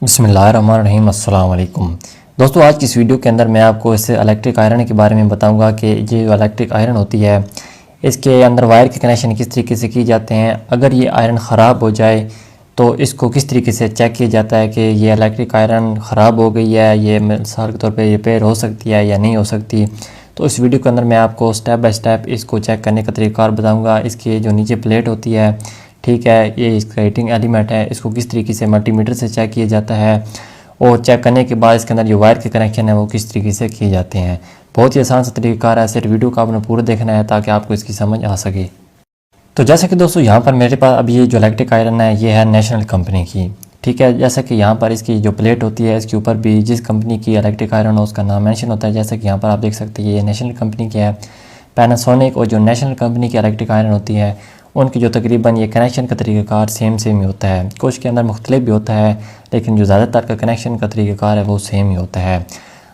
बिस्मिल्लाहिर्रहमानिर्रहीम अस्सलाम वालेकुम। दोस्तों, आज की इस वीडियो के अंदर मैं आपको इस इलेक्ट्रिक आयरन के बारे में बताऊंगा कि ये जो इलेक्ट्रिक आयरन होती है इसके अंदर वायर के कनेक्शन किस तरीके से किए जाते हैं। अगर ये आयरन ख़राब हो जाए तो इसको किस तरीके से चेक किया जाता है कि ये इलेक्ट्रिक आयरन ख़राब हो गई है, ये मिसाल के तौर पर रिपेयर हो सकती है या नहीं हो सकती। तो इस वीडियो के अंदर मैं आपको स्टेप बाय स्टेप इसको चेक करने का तरीक़ाकार बताऊँगा। इसकी जो नीचे प्लेट होती है, ठीक है, ये इसका हीटिंग एलिमेंट है, इसको किस तरीके से मल्टीमीटर से चेक किया जाता है और चेक करने के बाद इसके अंदर जो वायर के कनेक्शन है वो किस तरीके से किए जाते हैं। बहुत ही आसान सा तरीक़ाकार है, सिर्फ वीडियो को आपने पूरा देखना है ताकि आपको इसकी समझ आ सके। तो जैसे कि दोस्तों यहाँ पर मेरे पास अब ये जो इलेक्ट्रिक आयरन है ये है नेशनल कंपनी की, ठीक है। जैसा कि यहाँ पर इसकी जो प्लेट होती है इसके ऊपर भी जिस कंपनी की इलेक्ट्रिक आयरन हो उसका नाम मेंशन होता है। जैसे कि यहाँ पर आप देख सकते हैं ये नेशनल कंपनी की है, पैनासोनिक। और जो नेशनल कंपनी की इलेक्ट्रिक आयरन होती है उनकी जो तकरीबन ये कनेक्शन का तरीक़ाकार सेम ही होता है। कुछ के अंदर मुख्तलिफ भी होता है लेकिन जो ज़्यादातर का कनेक्शन का तरीक़ाकार है वो सेम ही होता है।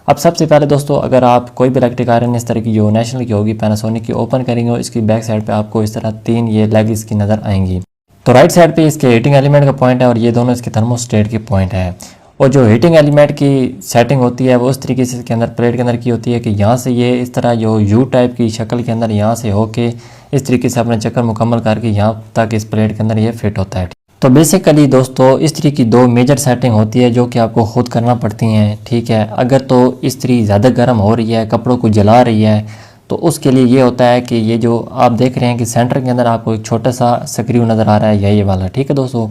अब सबसे पहले दोस्तों, अगर आप कोई भी इलेक्ट्रिक आयरन इस तरह की जो नेशनल की होगी, पैनासोनिक की, ओपन करेंगे और इसकी बैक साइड पे आपको इस तरह 3 ये लेग इसकी नज़र आएंगी। तो राइट साइड पे इसके हीटिंग एलिमेंट का पॉइंट है और ये दोनों इसके थर्मोस्टेट के पॉइंट है। और जो हीटिंग एलिमेंट की सेटिंग होती है वो उस तरीके से इसके अंदर प्लेट के अंदर की होती है कि यहाँ से ये इस तरह जो यू टाइप की शक्ल के अंदर यहाँ से होके इस तरीके से अपने चक्कर मुकम्मल करके यहाँ तक इस प्लेट के अंदर ये फिट होता है। तो बेसिकली दोस्तों इस तरह की 2 मेजर सेटिंग होती है जो कि आपको खुद करना पड़ती हैं, ठीक है। अगर तो इस्त्री ज़्यादा गर्म हो रही है, कपड़ों को जला रही है, तो उसके लिए ये होता है कि ये जो आप देख रहे हैं कि सेंटर के अंदर आपको एक छोटा सा स्क्रू नज़र आ रहा है, ये वाला, ठीक है दोस्तों।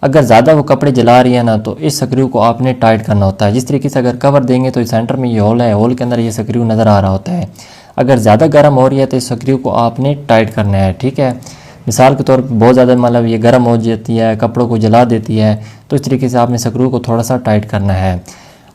अगर ज़्यादा वो कपड़े जला रही है ना तो इस स्क्रू को आपने टाइट करना होता है। जिस तरीके से अगर कवर देंगे तो सेंटर में ये होल है, होल के अंदर ये स्क्रू नज़र आ रहा होता है। अगर ज़्यादा गर्म हो रही है तो इस स्क्रू को आपने टाइट करना है, ठीक है। मिसाल के तौर पर बहुत ज़्यादा मतलब ये गर्म हो जाती है, कपड़ों को जला देती है, तो इस तरीके से आपने स्क्रू को थोड़ा सा टाइट करना है।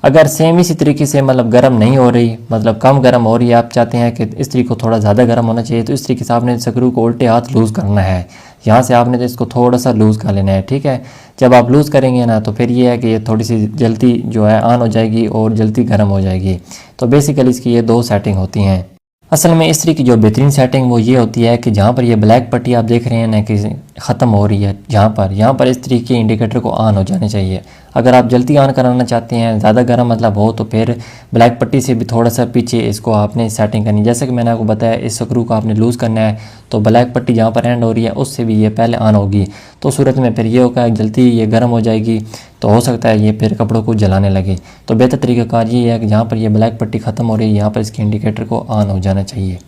अगर सेम इसी तरीके से मतलब गर्म नहीं हो रही, मतलब कम गर्म हो रही है, आप चाहते हैं कि इस तरीके को थोड़ा ज़्यादा गर्म होना चाहिए, तो इस तरीके से आपने स्क्रू को उल्टे हाथ लूज़ करना है। यहाँ से आपने तो इसको थोड़ा सा लूज़ कर लेना है, ठीक है। जब आप लूज़ करेंगे ना तो फिर ये है कि ये थोड़ी सी जल्दी जो है ऑन हो जाएगी और जल्दी गर्म हो जाएगी। तो बेसिकली इसकी ये 2 सेटिंग होती हैं। असल में इस तरह की जो बेहतरीन सेटिंग वो ये होती है कि जहाँ पर ये ब्लैक पट्टी आप देख रहे हैं ना कि ख़त्म हो रही है, यहाँ पर इस तरीके के इंडिकेटर को ऑन हो जाने चाहिए। अगर आप जल्दी ऑन कराना चाहते हैं, ज़्यादा गर्म मतलब हो, तो फिर ब्लैक पट्टी से भी थोड़ा सा पीछे इसको आपने सेटिंग करनी है। जैसे कि मैंने आपको बताया इस स्क्रू को आपने लूज़ करना है, तो ब्लैक पट्टी जहाँ पर एंड हो रही है उससे भी ये पहले ऑन होगी। तो सूरत में फिर ये होगा जल्दी ये गर्म हो जाएगी, तो हो सकता है ये फिर कपड़ों को जलाने लगे। तो बेहतर तरीक़ाकार ये है कि जहाँ पर ये ब्लैक पट्टी ख़त्म हो रही है यहाँ पर इसके इंडिकेटर को ऑन हो जाना चाहिए।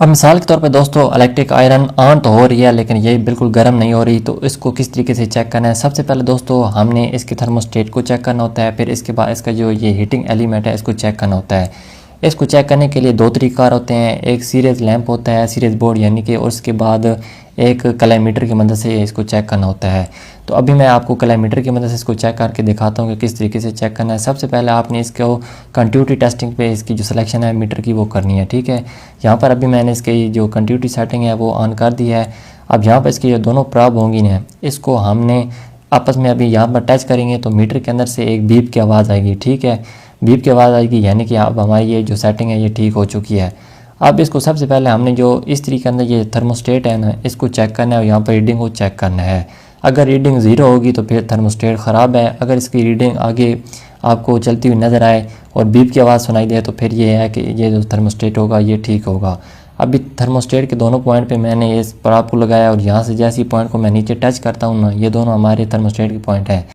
अब मिसाल के तौर पे दोस्तों इलेक्ट्रिक आयरन ऑन तो हो रही है लेकिन ये बिल्कुल गर्म नहीं हो रही, तो इसको किस तरीके से चेक करना है। सबसे पहले दोस्तों हमने इसके थर्मोस्टेट को चेक करना होता है, फिर इसके बाद इसका जो ये हीटिंग एलिमेंट है इसको चेक करना होता है। इसको चेक करने के लिए 2 तरीक़ाकार होते हैं, एक सीरीज़ लैंप होता है, सीरीज़ बोर्ड यानी कि, और उसके बाद एक कलामीटर की मदद से इसको चेक करना होता है। तो अभी मैं आपको कलामीटर की मदद से इसको चेक करके दिखाता हूँ कि किस तरीके से चेक करना है। सबसे पहले आपने इसको कंटिन्यूटी टेस्टिंग पे इसकी जो सिलेक्शन है मीटर की वो करनी है, ठीक है। यहाँ पर अभी मैंने इसकी जो कंटिन्यूटी सेटिंग है वो ऑन कर दी है। अब यहाँ पर इसकी जो दोनों प्राब होंगी ना, इसको हमने आपस में अभी यहाँ पर टच करेंगे तो मीटर के अंदर से एक बीप की आवाज़ आएगी, ठीक है। बीप की आवाज़ आएगी यानी कि अब हमारी ये जो सेटिंग है ये ठीक हो चुकी है। अब इसको सबसे पहले हमने जो इस तरीके के अंदर ये थर्मोस्टेट है ना इसको चेक करना है और यहाँ पर रीडिंग को चेक करना है। अगर रीडिंग 0 होगी तो फिर थर्मोस्टेट ख़राब है। अगर इसकी रीडिंग आगे आपको चलती हुई नज़र आए और बीप की आवाज़ सुनाई दे तो फिर ये है कि ये जो थर्मोस्टेट होगा ये ठीक होगा। अभी थर्मोस्टेट के दोनों पॉइंट पे मैंने इस प्राप को लगाया और यहाँ से जैसे पॉइंट को मैं नीचे टच करता हूँ ना, ये दोनों हमारे थर्मोस्टेट के पॉइंट हैं।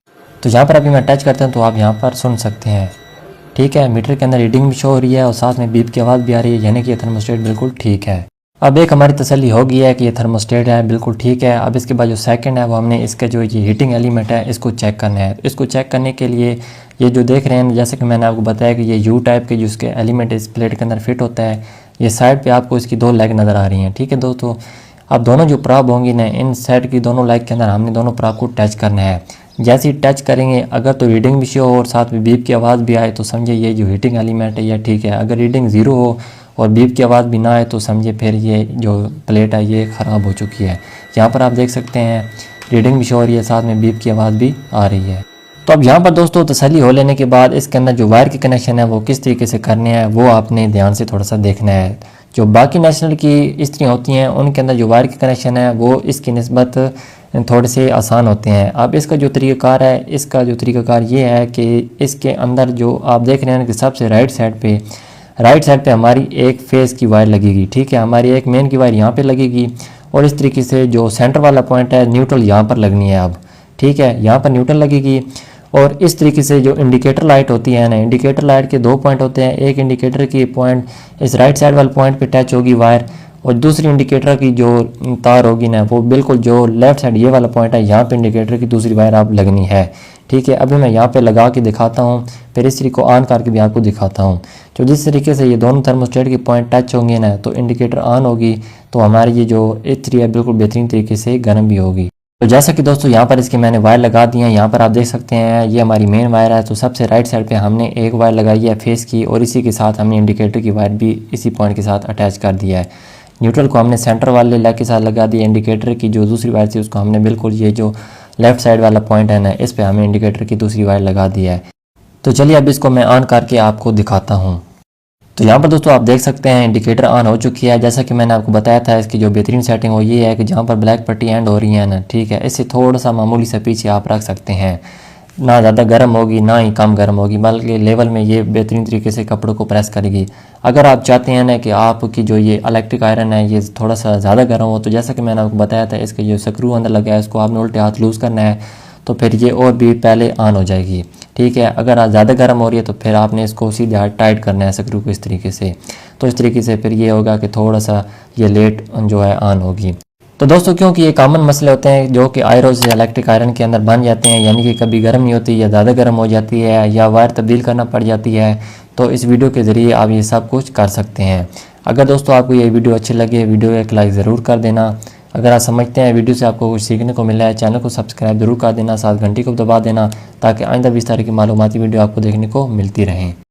तो यहाँ पर अभी मैं टच करता हूँ तो आप यहाँ पर सुन सकते हैं, ठीक है। मीटर के अंदर रीडिंग भी शो हो रही है और साथ में बीप की आवाज़ भी आ रही है, यानी कि ये थर्मोस्टेट बिल्कुल ठीक है। अब एक हमारी तसल्ली हो गई है कि ये थर्मोस्टेट है बिल्कुल ठीक है। अब इसके बाद जो सेकंड है वो हमने इसका जो ये हीटिंग एलिमेंट है इसको चेक करना है। इसको चेक करने के लिए ये जो देख रहे हैं, जैसे कि मैंने आपको बताया कि ये यू टाइप के जो इसके एलिमेंट इस प्लेट के अंदर फिट होता है, ये साइड पर आपको इसकी 2 लेग नज़र आ रही हैं, ठीक है दोस्तों। अब दोनों जो प्राब होंगी ना, इन साइड की दोनों लेग के अंदर हमने दोनों प्राब को टच करना है। जैसे ही टच करेंगे अगर तो रीडिंग भी शो हो और साथ में बीप की आवाज़ भी आए तो समझे ये जो हीटिंग एलिमेंट है ये ठीक है। अगर रीडिंग 0 हो और बीप की आवाज़ भी ना आए तो समझे फिर ये जो प्लेट है ये ख़राब हो चुकी है। यहाँ पर आप देख सकते हैं रीडिंग भी शो हो रही है, साथ में बीप की आवाज़ भी आ रही है। तो अब यहाँ पर दोस्तों तसल्ली हो लेने के बाद इसके अंदर जो वायर के कनेक्शन है वो किस तरीके से करने हैं वो आपने ध्यान से थोड़ा सा देखना है। जो बाकी नेशनल की इस्त्री होती हैं उनके अंदर जो वायर के कनेक्शन है वो इसकी निस्बत थोड़े से आसान होते हैं। अब इसका जो तरीक़ाकार है, इसका जो तरीक़ाकार ये है कि इसके अंदर जो आप देख रहे हैं कि सबसे राइट साइड पे हमारी एक फेस की वायर लगेगी, ठीक है। हमारी एक मेन की वायर यहाँ पे लगेगी और इस तरीके से जो सेंटर वाला पॉइंट है न्यूट्रल यहाँ पर लगनी है अब, ठीक है। यहाँ पर न्यूट्रल लगेगी और इस तरीके से जो इंडिकेटर लाइट होती है ना, इंडिकेटर लाइट के 2 पॉइंट होते हैं। एक इंडिकेटर की पॉइंट इस राइट साइड वाले पॉइंट पे टच होगी वायर, और दूसरी इंडिकेटर की जो तार होगी ना वो बिल्कुल जो लेफ्ट साइड ये वाला पॉइंट है यहाँ पे इंडिकेटर की दूसरी वायर आप लगनी है, ठीक है। अभी मैं यहाँ पे लगा के दिखाता हूँ, फिर इस तरीके को ऑन करके भी आपको दिखाता हूँ। तो जिस तरीके से ये दोनों थर्मोस्टेट के पॉइंट टच होंगे ना तो इंडिकेटर ऑन होगी, तो हमारी ये जो इस्त्री है बिल्कुल बेहतरीन तरीके से गर्म भी होगी। तो जैसा कि दोस्तों यहाँ पर इसके मैंने वायर लगा दी है, यहाँ पर आप देख सकते हैं ये हमारी मेन वायर है। तो सबसे राइट साइड पे हमने एक वायर लगाई है फेस की, और इसी के साथ हमने इंडिकेटर की वायर भी इसी पॉइंट के साथ अटैच कर दिया है। न्यूट्रल को हमने सेंटर वाले लेग के साथ लगा दिया, इंडिकेटर की जो दूसरी वायर थी उसको हमने बिल्कुल ये जो लेफ्ट साइड वाला पॉइंट है ना इस पर हमने इंडिकेटर की दूसरी वायर लगा दिया है। तो चलिए अब इसको मैं ऑन करके आपको दिखाता हूँ। तो यहाँ पर दोस्तों आप देख सकते हैं इंडिकेटर ऑन हो चुकी है। जैसा कि मैंने आपको बताया था इसकी जो बेहतरीन सेटिंग वो ये है कि जहाँ पर ब्लैक पट्टी एंड हो रही है ना, ठीक है, इससे थोड़ा सा मामूली सा पीछे आप रख सकते हैं। ना ज़्यादा गर्म होगी ना ही कम गर्म होगी, बल्कि लेवल में ये बेहतरीन तरीके से कपड़ों को प्रेस करेगी। अगर आप चाहते हैं ना कि आपकी जो ये इलेक्ट्रिक आयरन है ये थोड़ा सा ज़्यादा गर्म हो, तो जैसा कि मैंने आपको बताया था इसके जो स्क्रू अंदर लगा है इसको आपने उल्टे हाथ लूज़ करना है, तो फिर ये और भी पहले ऑन हो जाएगी, ठीक है। अगर आज ज़्यादा गर्म हो रही है तो फिर आपने इसको सीधे हाथ टाइट करना है स्क्रू को इस तरीके से, तो इस तरीके से फिर ये होगा कि थोड़ा सा ये लेट जो है ऑन होगी। तो दोस्तों क्योंकि ये कॉमन मसले होते हैं जो कि आयरन से इलेक्ट्रिक आयरन के अंदर बन जाते हैं, यानी कि कभी गर्म नहीं होती या ज़्यादा गर्म हो जाती है या वायर तब्दील करना पड़ जाती है, तो इस वीडियो के ज़रिए आप ये सब कुछ कर सकते हैं। अगर दोस्तों आपको ये वीडियो अच्छी लगे, वीडियो एक लाइक ज़रूर कर देना। अगर आप समझते हैं वीडियो से आपको कुछ सीखने को मिला है, चैनल को सब्सक्राइब जरूर कर देना, साथ घंटी को दबा देना ताकि आइंदा भी इस तरह की मालूमाती वीडियो आपको देखने को मिलती रहें।